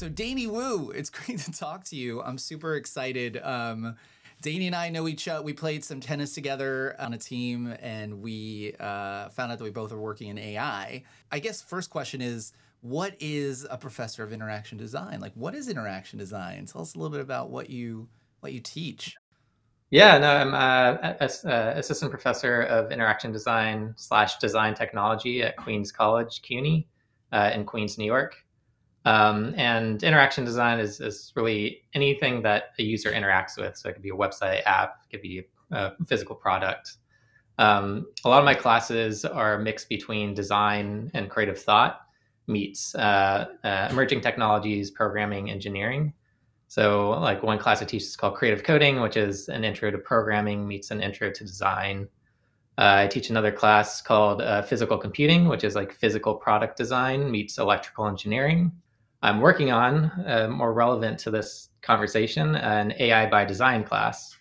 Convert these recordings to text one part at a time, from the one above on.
So Danny Woo, it's great to talk to you. I'm super excited. Danny and I know each other. We played some tennis together on a team, and we found out that we both are working in AI. I guess first question is, what is a professor of interaction design? Like, what is interaction design? Tell us a little bit about what you teach. Yeah, no, I'm assistant professor of interaction design slash design technology at Queens College, CUNY, in Queens, New York. And interaction design is really anything that a user interacts with. So it could be a website, app, it could be a physical product. A lot of my classes are mixed between design and creative thought meets emerging technologies, programming, engineering. So like one class I teach is called creative coding, which is an intro to programming meets an intro to design. I teach another class called physical computing, which is like physical product design meets electrical engineering. I'm working on, more relevant to this conversation, an AI by design class.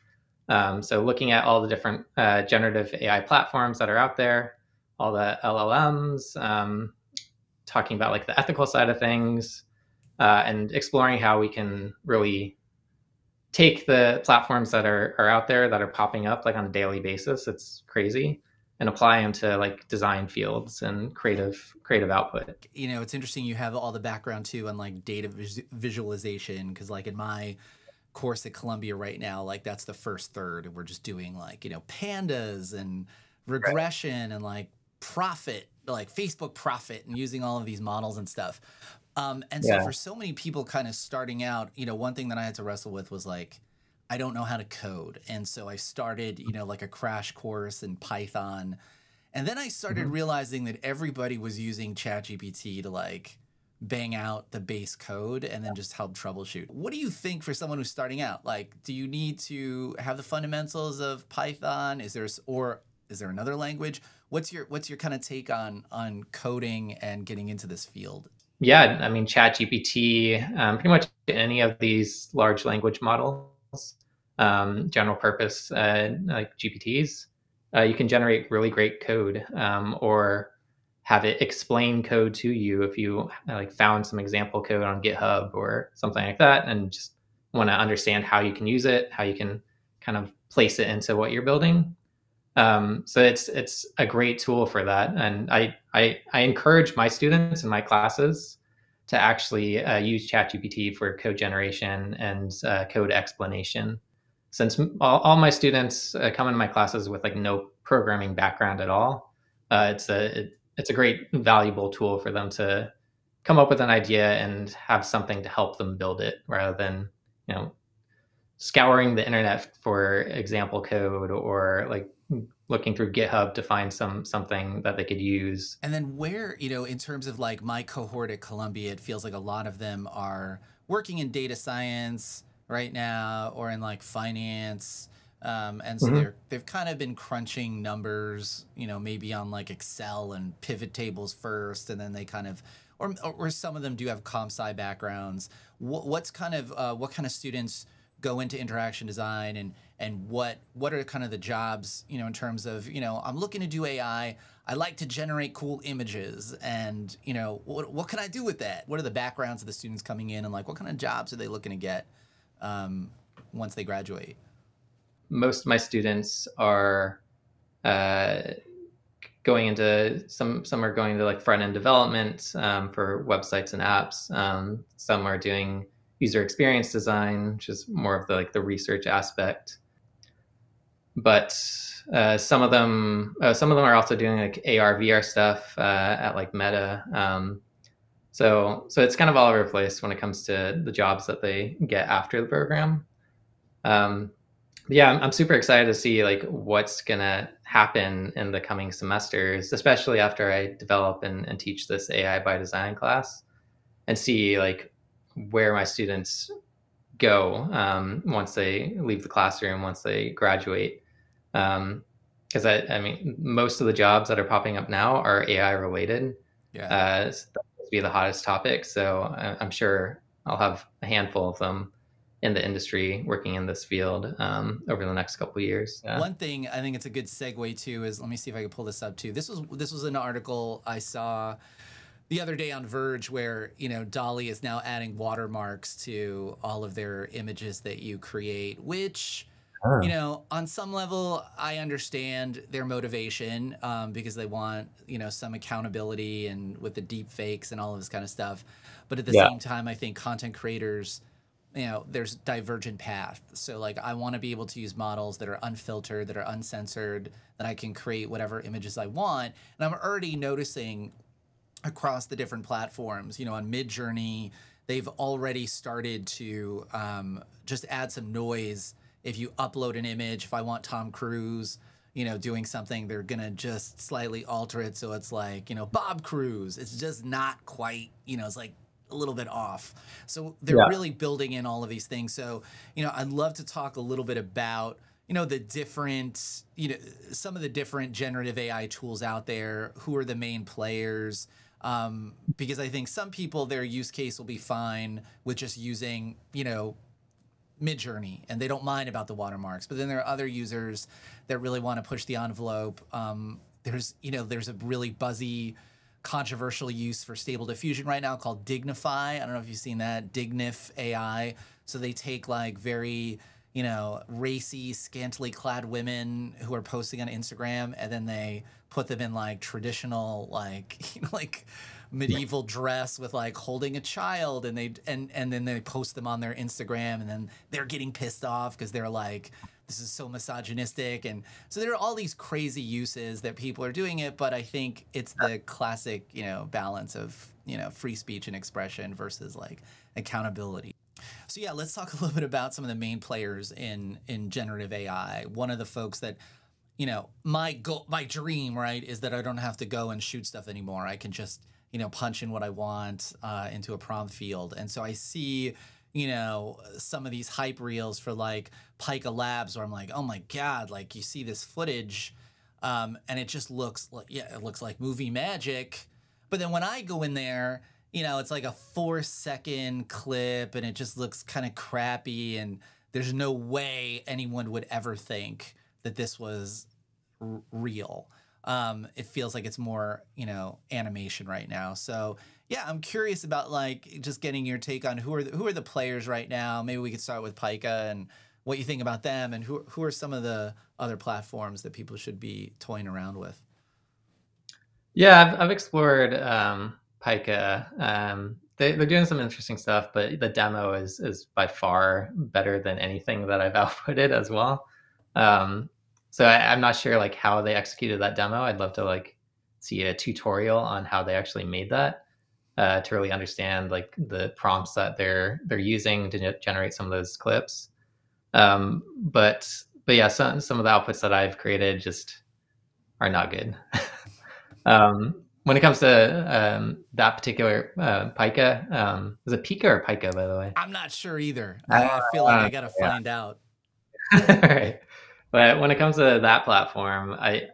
So looking at all the different generative AI platforms that are out there, all the LLMs, talking about like the ethical side of things, and exploring how we can really take the platforms that are out there that are popping up like on a daily basis. It's crazy, and apply them to like design fields and creative output. You know, it's interesting you have all the background too on like data visualization, because like in my course at Columbia right now, like that's the first third, and we're just doing like, you know, pandas and Right. regression and like profit, like Facebook profit, and using all of these models and stuff. And so Yeah. for so many people kind of starting out, you know, one thing that I had to wrestle with was like, I don't know how to code. And so I started, you know, like a crash course in Python. And then I started Mhm. realizing that everybody was using ChatGPT to like bang out the base code and then just help troubleshoot. What do you think for someone who's starting out? Like, do you need to have the fundamentals of Python? Is there another language? What's your kind of take on coding and getting into this field? Yeah, I mean, ChatGPT, pretty much any of these large language models, general purpose like GPTs, you can generate really great code, or have it explain code to you if you like found some example code on GitHub or something like that, and just want to understand how you can use it, how you can kind of place it into what you're building. So it's a great tool for that, and I encourage my students in my classes to actually use ChatGPT for code generation and code explanation. Since all my students come into my classes with like no programming background at all, it's a great valuable tool for them to come up with an idea and have something to help them build it, rather than you know scouring the internet for example code or like looking through GitHub to find something that they could use. And then where, you know, in terms of like my cohort at Columbia, it feels like a lot of them are working in data science right now or in like finance. And so Mhm. they've kind of been crunching numbers, you know, maybe on like Excel and pivot tables first, and then they kind of, or some of them do have comp sci backgrounds. What's kind of what kind of students go into interaction design, and what are kind of the jobs, you know, in terms of, you know, I'm looking to do AI. I like to generate cool images, and you know, what can I do with that? What are the backgrounds of the students coming in, and like what kind of jobs are they looking to get um, once they graduate? Most of my students are uh, going into some are going to like front end development, for websites and apps. Some are doing user experience design, which is more of the like the research aspect. But some of them are also doing like AR VR stuff at like Meta. So it's kind of all over the place when it comes to the jobs that they get after the program. Um, yeah, I'm super excited to see like what's gonna happen in the coming semesters, especially after I develop and teach this AI by design class, and see like where my students go, once they leave the classroom, once they graduate. Because I mean, most of the jobs that are popping up now are AI related. Yeah. So that must be the hottest topic. So I'm sure I'll have a handful of them in the industry working in this field, over the next couple of years. Yeah. One thing I think it's a good segue to is, let me see if I can pull this up too. This was an article I saw the other day on Verge where, Dolly is now adding watermarks to all of their images that you create, which, Oh, on some level, I understand their motivation, because they want, some accountability and with the deep fakes and all of this kind of stuff. But at the yeah, same time, I think content creators, there's divergent paths. So like, I want to be able to use models that are unfiltered, that are uncensored, that I can create whatever images I want. And I'm already noticing across the different platforms. On Midjourney, they've already started to just add some noise. If you upload an image, if I want Tom Cruise, doing something, they're gonna just slightly alter it so it's like, Bob Cruise. It's just not quite, it's like a little bit off. So they're yeah. really building in all of these things. So, I'd love to talk a little bit about, the different, some of the different generative AI tools out there. Who are the main players? Because I think some people, their use case will be fine with just using, Midjourney, and they don't mind about the watermarks. But then there are other users that really want to push the envelope. There's a really buzzy, controversial use for Stable Diffusion right now called Dignify. I don't know if you've seen that, Dignif AI. So they take like very, racy, scantily clad women who are posting on Instagram, and then they put them in like traditional, like, like medieval dress with like holding a child, and and then they post them on their Instagram, and then they're getting pissed off because they're like, this is so misogynistic. And so there are all these crazy uses that people are doing it, but I think it's the classic, balance of, free speech and expression versus like accountability. So yeah, let's talk a little bit about some of the main players in generative AI. One of the folks that, my goal, my dream, right, is that I don't have to go and shoot stuff anymore. I can just, punch in what I want into a prompt field. And so I see, some of these hype reels for like Pika Labs where I'm like, oh my God, like you see this footage, and it just looks like, yeah, it looks like movie magic. But then when I go in there, it's like a 4-second clip, and it just looks kind of crappy, and there's no way anyone would ever think that this was real. It feels like it's more, animation right now. So yeah, I'm curious about like just getting your take on who are the players right now. Maybe we could start with Pika and what you think about them, and who are some of the other platforms that people should be toying around with. Yeah, I've explored Pika. They're doing some interesting stuff, but the demo is by far better than anything that I've outputted as well. Um, so I'm not sure like how they executed that demo. I'd love to like see a tutorial on how they actually made that to really understand like the prompts that they're using to generate some of those clips. But yeah, some of the outputs that I've created just are not good. When it comes to that particular pica, is it pica or pica, by the way? I'm not sure either. I feel like Uh, I gotta yeah. find out. All right. But when it comes to that platform, I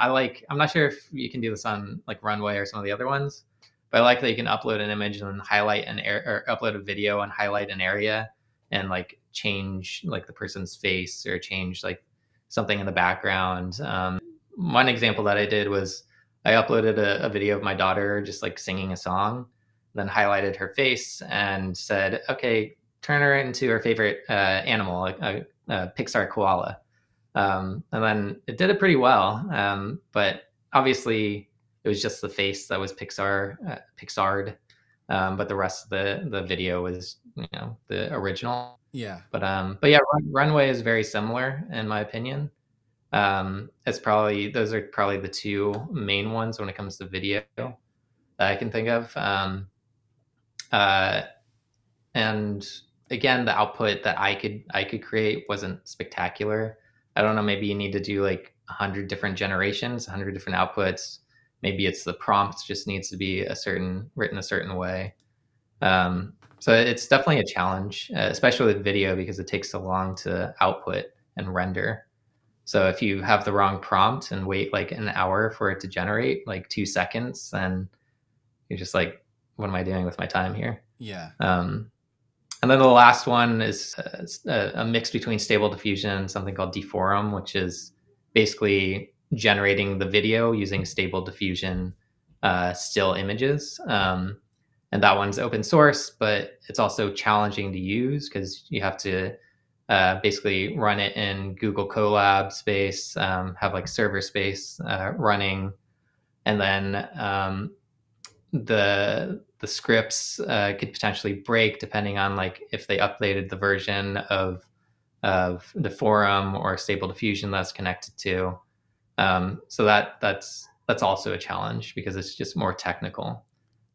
like. I'm not sure if you can do this on like Runway or some of the other ones, but I like that you can upload an image and highlight an area, or upload a video and highlight an area, and like change like the person's face or change like something in the background. One example that I did was I uploaded a video of my daughter just like singing a song, then highlighted her face and said, "Okay, turn her into her favorite animal, a Pixar koala." And then it did it pretty well, but obviously it was just the face that was Pixar'd, but the rest of the video was the original. Yeah. But yeah, Runway is very similar in my opinion. It's probably those are probably the two main ones when it comes to video that I can think of. Uh, and again, the output that I could create wasn't spectacular. I don't know. Maybe you need to do like 100 different generations, 100 different outputs. Maybe it's the prompt just needs to be written a certain way. So it's definitely a challenge, especially with video because it takes so long to output and render. So if you have the wrong prompt and wait like an hour for it to generate, like 2 seconds, then you're just like, what am I doing with my time here? Yeah. And then the last one is a mix between Stable Diffusion and something called Deforum, which is basically generating the video using Stable Diffusion still images. And that one's open source, but it's also challenging to use because you have to basically run it in Google Colab space, have like server space running, and then the scripts could potentially break depending on like if they updated the version of the forum or Stable Diffusion that's connected to. So that's also a challenge because it's just more technical.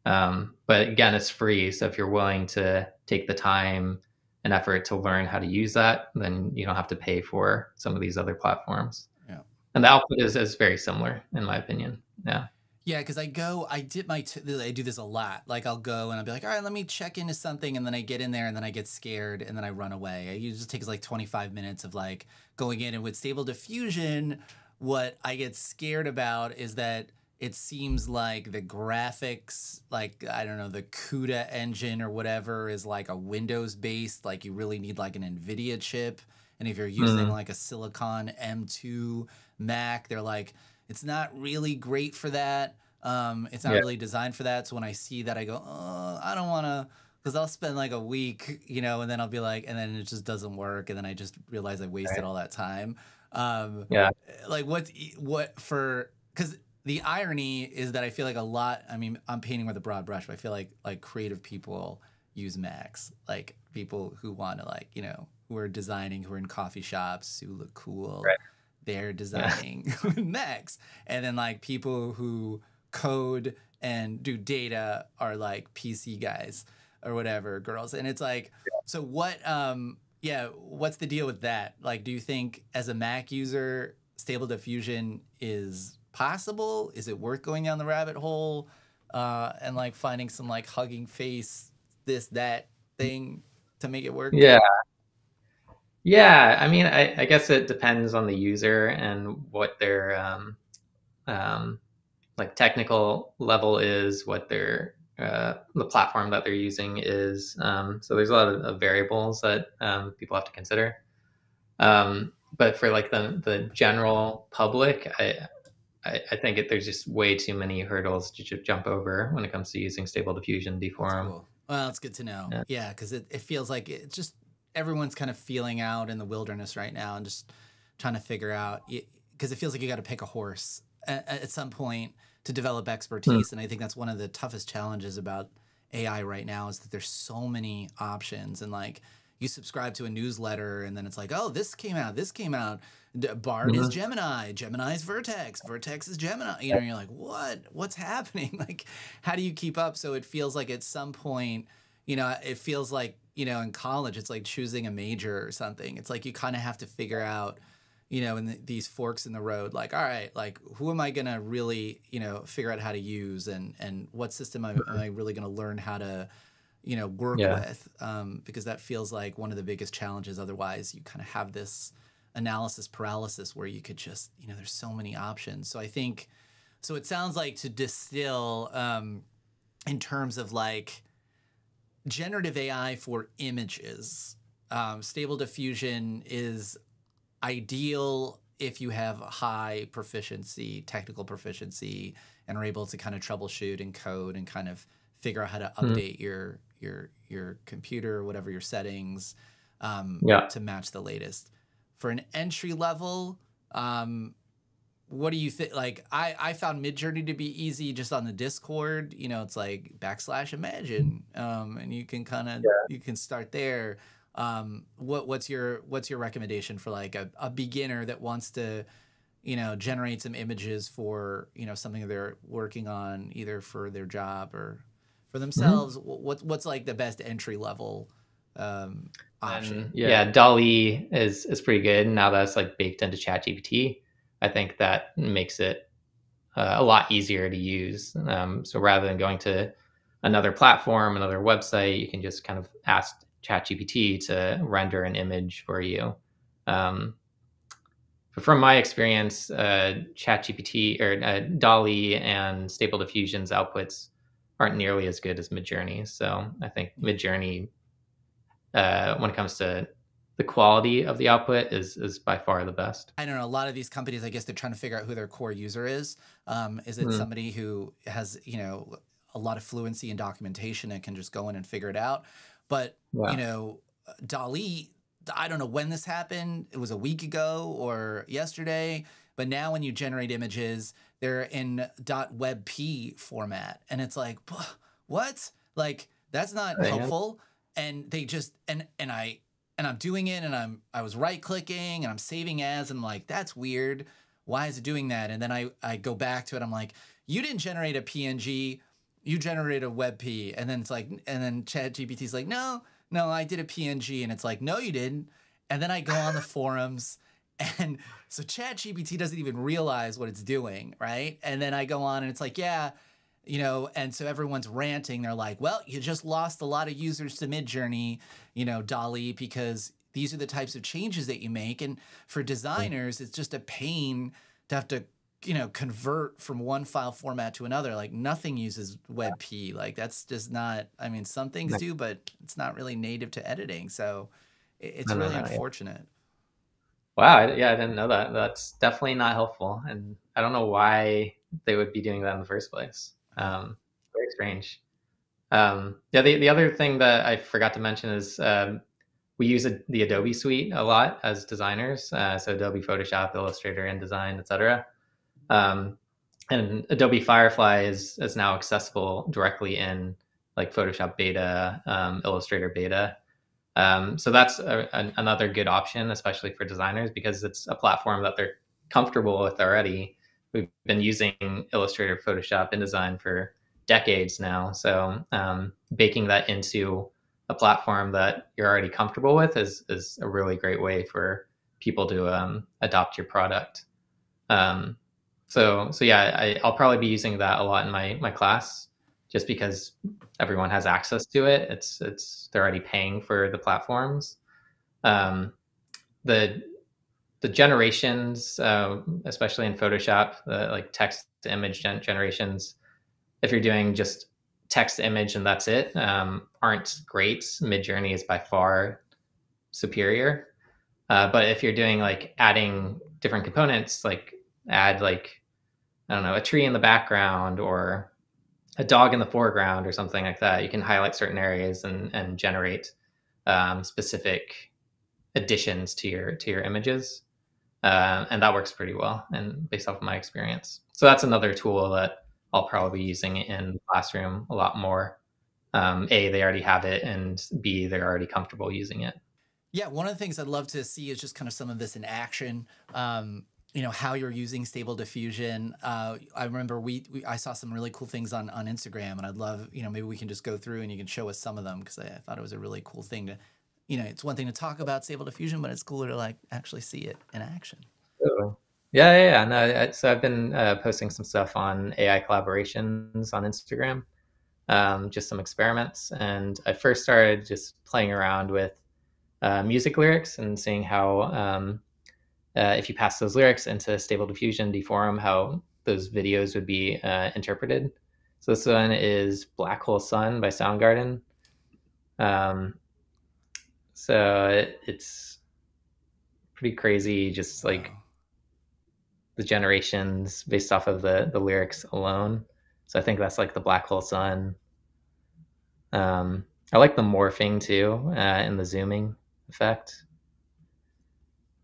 But again, it's free. So if you're willing to take the time and effort to learn how to use that, then you don't have to pay for some of these other platforms. Yeah. And the output is very similar, in my opinion. Yeah. Yeah, because I do this a lot. Like I'll go and I'll be like, all right, let me check into something, and then I get in there and then I get scared and then I run away. It usually takes like 25 minutes of like going in, and with Stable Diffusion, what I get scared about is that it seems like the graphics, like I don't know, the CUDA engine or whatever is like a Windows based, like you really need like an NVIDIA chip. And if you're using like a Silicon M2 Mac, they're like, it's not really great for that. It's not really designed for that. So when I see that, I go, oh, I don't want to, because I'll spend like a week, and then I'll be like, and then it just doesn't work. And then I just realize I wasted all that time. Like because the irony is that I feel like I mean, I'm painting with a broad brush, but I feel like creative people use Macs, like people who want to who are designing, who are in coffee shops, who look cool. Right. They're designing Macs. And then like people who code and do data are like PC guys or whatever, girls. And it's like, so what's the deal with that? Like, do you think as a Mac user, Stable Diffusion is possible? Is it worth going down the rabbit hole and like finding some like Hugging Face, that thing to make it work? Yeah, I mean, I guess it depends on the user and what their like technical level is, what their the platform that they're using is. So there's a lot of variables that people have to consider. But for like the general public, I think there's just way too many hurdles to jump over when it comes to using Stable Diffusion deforum. Cool. Well, it's good to know. Yeah, because it feels like it's just everyone's kind of feeling out in the wilderness right now and just trying to figure out, because it feels like you got to pick a horse at some point to develop expertise. And I think that's one of the toughest challenges about AI right now is that there's so many options, and like you subscribe to a newsletter and then it's like, oh, this came out. Bard is Gemini, Gemini's Vertex is Gemini, and you're like, what's happening? Like, how do you keep up? So it feels like at some point, it feels like, in college, it's like choosing a major or something. It's like you kind of have to figure out, in these forks in the road, like, all right, like who am I going to really, figure out how to use, and what system am I really going to learn how to, work with? Because that feels like one of the biggest challenges. Otherwise, you kind of have this analysis paralysis where you could just, there's so many options. So I think, so it sounds like, to distill in terms of like generative AI for images, Stable Diffusion is ideal if you have high proficiency, technical proficiency, and are able to kind of troubleshoot and code and kind of figure out how to update your computer or whatever your settings to match the latest. For an entry level, what do you think? Like, I found Midjourney to be easy just on the Discord. It's like /imagine, and you can kind of you can start there. What's your recommendation for like a beginner that wants to, generate some images for, something they're working on, either for their job or for themselves? What's like the best entry level option? DALL-E is pretty good now that it's like baked into ChatGPT. I think that makes it a lot easier to use. So rather than going to another platform, another website, you can just kind of ask ChatGPT to render an image for you. But from my experience, ChatGPT or DALL-E and Stable Diffusion's outputs aren't nearly as good as Midjourney. So I think Midjourney, when it comes to the quality of the output is by far the best. I don't know. A lot of these companies, I guess they're trying to figure out who their core user is. Is it Mm, somebody who has, a lot of fluency in documentation and can just go in and figure it out? But, yeah. Dali, I don't know when this happened. It was a week ago or yesterday. But now when you generate images, they're in .webp format. And it's like, what? Like, that's not Right. helpful. And they just, and I'm doing it and I was right clicking and I'm saving as, and I'm like, that's weird. Why is it doing that? And then I go back to it. I'm like, you didn't generate a PNG, you generated a WebP. And then it's like, and then ChatGPT's like, no, I did a PNG. And it's like, no, you didn't. And then I go on the forums, and so ChatGPT doesn't even realize what it's doing, right? And then I go on and it's like, yeah, and so everyone's ranting. They're like, well, you just lost a lot of users to Midjourney, Dolly, because these are the types of changes that you make. And for designers, it's just a pain to have to, convert from one file format to another. Like, nothing uses WebP. Like, that's just not, I mean, some things No, do, but it's not really native to editing. So it's no, no, really no. Yeah. unfortunate. Wow. Yeah, I didn't know that. That's definitely not helpful, and I don't know why they would be doing that in the first place. Yeah. Very strange. Yeah, the other thing that I forgot to mention is we use the Adobe suite a lot as designers. So Adobe Photoshop, Illustrator, InDesign, etc. Um, and Adobe Firefly is now accessible directly in like Photoshop beta, Illustrator beta. So that's another good option, especially for designers, because it's a platform that they're comfortable with already. We've been using Illustrator, Photoshop, InDesign for decades now. So baking that into a platform that you're already comfortable with is a really great way for people to adopt your product. Um, so yeah, I'll probably be using that a lot in my class, just because everyone has access to it. It's they're already paying for the platforms. Um, the the generations, especially in Photoshop, the like text to image generations, if you're doing just text to image and that's it, aren't great. Midjourney is by far superior. But if you're doing like adding different components, like add like I don't know, a tree in the background or a dog in the foreground or something like that, you can highlight certain areas and generate specific additions to your images, and that works pretty well. And based off of my experience, so that's another tool that I'll probably be using in the classroom a lot more. A, they already have it, and B, they're already comfortable using it. Yeah, one of the things I'd love to see is just kind of some of this in action. How you're using Stable Diffusion. I remember I saw some really cool things on Instagram, and I'd love, maybe we can just go through and you can show us some of them, because I thought it was a really cool thing to, it's one thing to talk about Stable Diffusion, but it's cooler to like actually see it in action. So, yeah. No, so I've been posting some stuff on AI collaborations on Instagram, just some experiments. And I first started just playing around with music lyrics and seeing how, if you pass those lyrics into Stable Diffusion, deform, how those videos would be interpreted. So this one is Black Hole Sun by Soundgarden. Um, it's pretty crazy, just like Wow. the generations based off of the lyrics alone. So I think that's like the Black Hole Sun. I like the morphing too, and the zooming effect.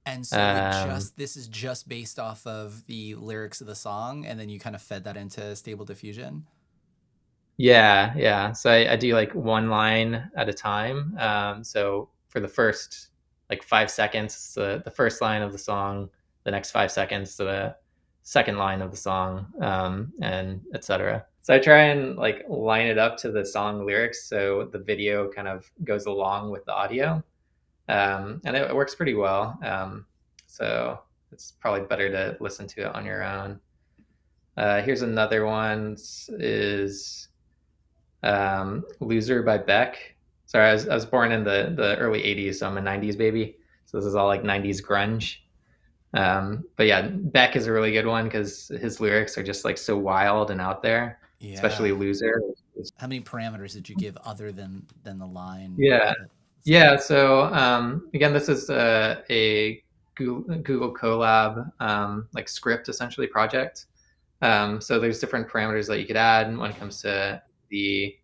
And so Um, this is just based off of the lyrics of the song, and then you kind of fed that into Stable Diffusion. yeah. So I do like one line at a time. So for the first like 5 seconds, it's the first line of the song. The next 5 seconds to the second line of the song, and etc. So I try and like line it up to the song lyrics, so the video kind of goes along with the audio, and it works pretty well. So it's probably better to listen to it on your own. Here's another one. Is Loser by Beck. Sorry, I was born in the early 80s, so I'm a 90s baby. So this is all like 90s grunge. But yeah, Beck is a really good one because his lyrics are just like so wild and out there, especially Yeah. Loser. How many parameters did you give other than the line? Yeah. Yeah. So again, this is a Google Colab like script essentially project. So there's different parameters that you could add when it comes to the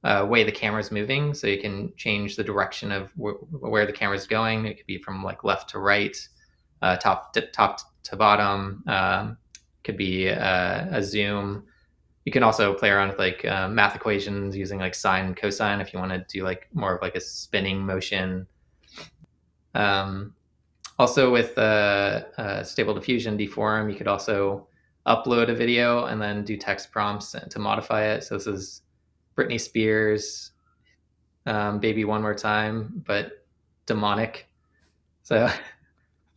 way the camera is moving. So you can change the direction of where the camera is going. It could be from like left to right, top to bottom. Could be a zoom. You can also play around with like math equations using like sine and cosine if you want to do like more of like a spinning motion. Um, Also with Stable Diffusion deform, you could also upload a video and then do text prompts to modify it. So this is Britney Spears, Baby One More Time, but demonic. So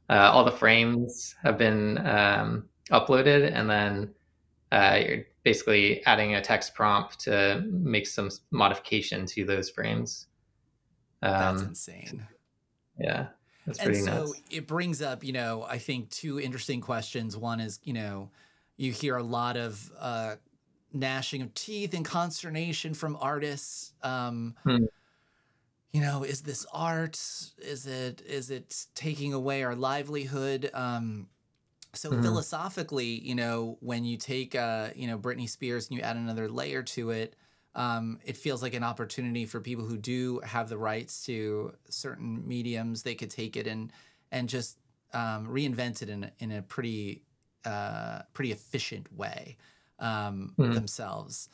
all the frames have been uploaded, and then you're basically adding a text prompt to make some modification to those frames. That's Um, insane. yeah, that's And pretty so nuts. it brings up, I think two interesting questions. One is, you hear a lot of gnashing of teeth and consternation from artists. Hmm. Is this art? Is it taking away our livelihood? So Mhm. philosophically, when you take Britney Spears and you add another layer to it, it feels like an opportunity for people who do have the rights to certain mediums. They could take it and just reinvent it in a pretty efficient way Mhm. themselves.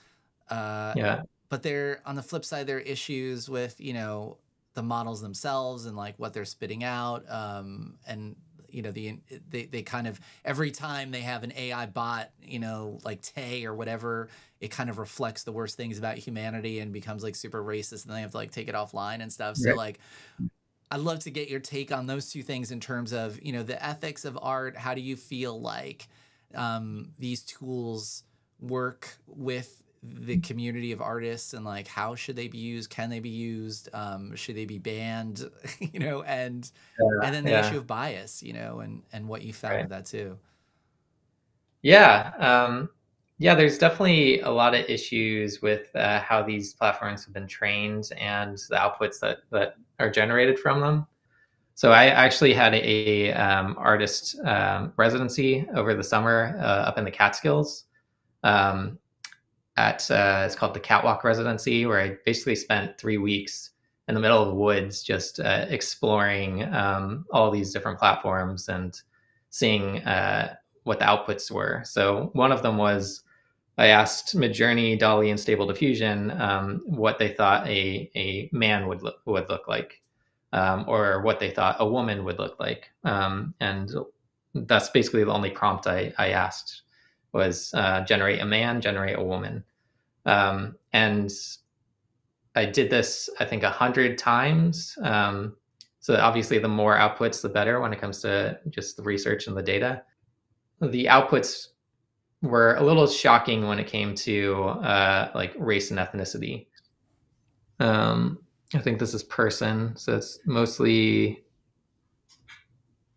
Uh, Yeah. but there, on the flip side, there are issues with the models themselves and like what they're spitting out, and they kind of, every time they have an AI bot, like Tay or whatever, it kind of reflects the worst things about humanity and becomes like super racist, and they have to like take it offline and stuff. So Right. like, I'd love to get your take on those two things in terms of the ethics of art. How do you feel like these tools work with the community of artists, and like how should they be used? Can they be used? Should they be banned? And then the issue Yeah. of bias, and what you found Right. with that too. Yeah. Yeah, there's definitely a lot of issues with how these platforms have been trained and the outputs that are generated from them. So I actually had a artist residency over the summer up in the Catskills. Um, at It's called the Catwalk Residency, where I basically spent 3 weeks in the middle of the woods just exploring all these different platforms and seeing what the outputs were. So one of them was I asked Midjourney, Dolly, and Stable Diffusion what they thought a man would look like, or what they thought a woman would look like, and that's basically the only prompt I asked was generate a man, generate a woman, and I did this I think 100 times. So obviously, the more outputs, the better when it comes to just the research and the data. The outputs were a little shocking when it came to like race and ethnicity. Um, I think this is person, so it's mostly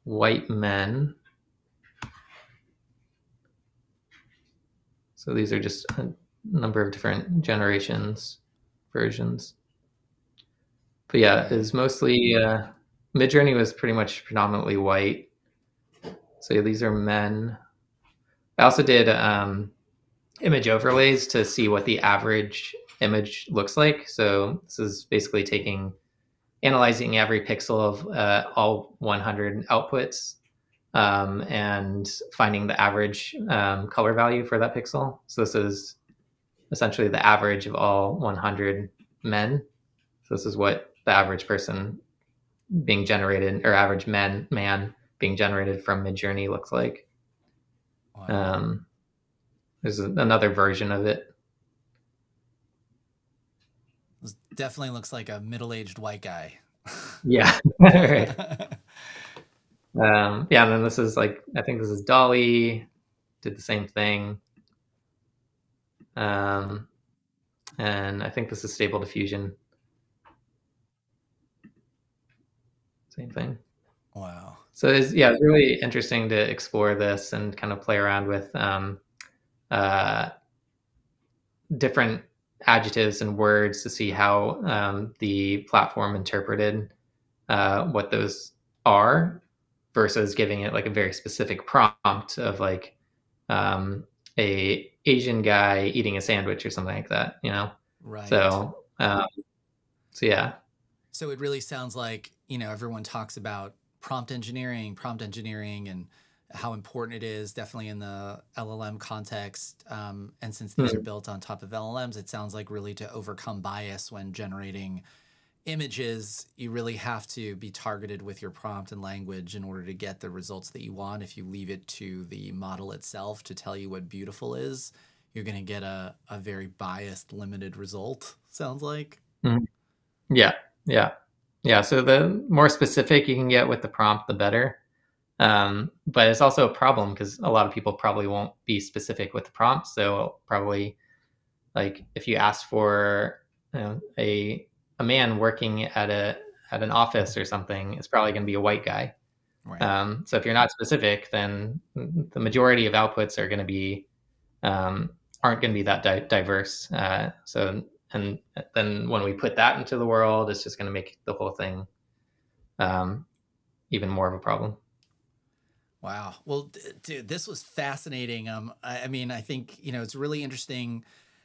white men. So these are just a number of different generations, versions. But yeah, Right. it's mostly Midjourney was pretty much predominantly white. So yeah, these are men. I also did image overlays to see what the average image looks like. So this is basically analyzing every pixel of all 100 outputs, and finding the average color value for that pixel. So this is essentially the average of all 100 men. So this is what the average person being generated, or average man being generated from Midjourney looks like. Wow. Um, there's another version of it. This definitely looks like a middle-aged white guy. Yeah, right. Yeah, and then this is like I think this is Dolly did the same thing, um, and I think this is Stable Diffusion, same thing. Wow. So it's really interesting to explore this and kind of play around with uh, different. adjectives and words to see how the platform interpreted what those are, versus giving it like a very specific prompt of like a Asian guy eating a sandwich or something like that, you know? Right. So, so yeah. So it really sounds like, everyone talks about prompt engineering, and how important it is, definitely in the LLM context. And since these are Mm, built on top of LLMs, it sounds like really to overcome bias when generating images, you really have to be targeted with your prompt and language in order to get the results that you want. If you leave it to the model itself to tell you what beautiful is, you're going to get a very biased, limited result, sounds like. mm. Yeah, yeah, yeah. So the more specific you can get with the prompt, the better. But it's also a problem because a lot of people probably won't be specific with the prompt. So probably like if you ask for, you know, a man working at an office or something, it's probably going to be a white guy. Right. So if you're not specific, then the majority of outputs are going to be um, aren't going to be that diverse. So and then when we put that into the world, it's just going to make the whole thing um, even more of a problem. Wow. Well, dude, this was fascinating. I mean, I think, it's really interesting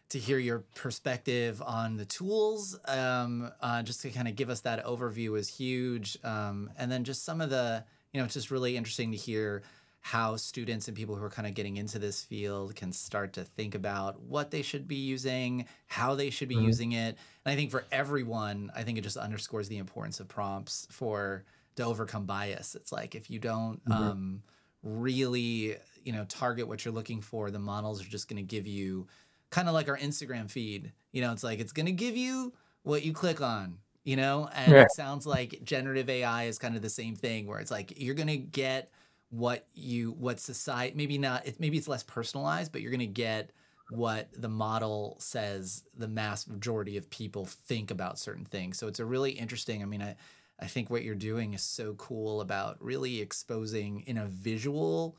to hear your perspective on the tools. Just to kind of give us that overview is huge. And then just some of the, it's just really interesting to hear how students and people who are kind of getting into this field can start to think about what they should be using, how they should be Mhm. using it. And I think for everyone, I think it just underscores the importance of prompts for to overcome bias. It's like if you don't Mhm. really, target what you're looking for, the models are just going to give you kind of like our Instagram feed. It's like it's going to give you what you click on. And Right. it sounds like generative AI is kind of the same thing, where it's like you're going to get what society, maybe not, maybe it's less personalized, but you're going to get what the model says the mass majority of people think about certain things. So it's a really interesting, I mean, I think what you're doing is so cool about really exposing in a visual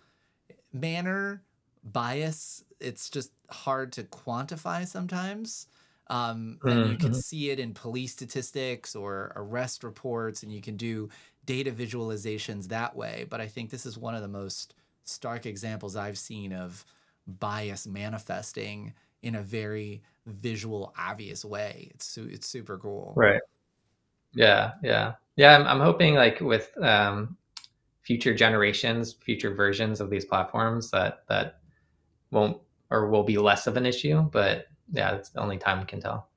manner bias. It's just hard to quantify sometimes. And you can Mhm. see it in police statistics or arrest reports, and you can do data visualizations that way. But I think this is one of the most stark examples I've seen of bias manifesting in a very visual, obvious way. It's super cool. Right. Yeah. Yeah. Yeah. I'm hoping like with future generations, future versions of these platforms that won't or will be less of an issue. But yeah, it's only time can tell.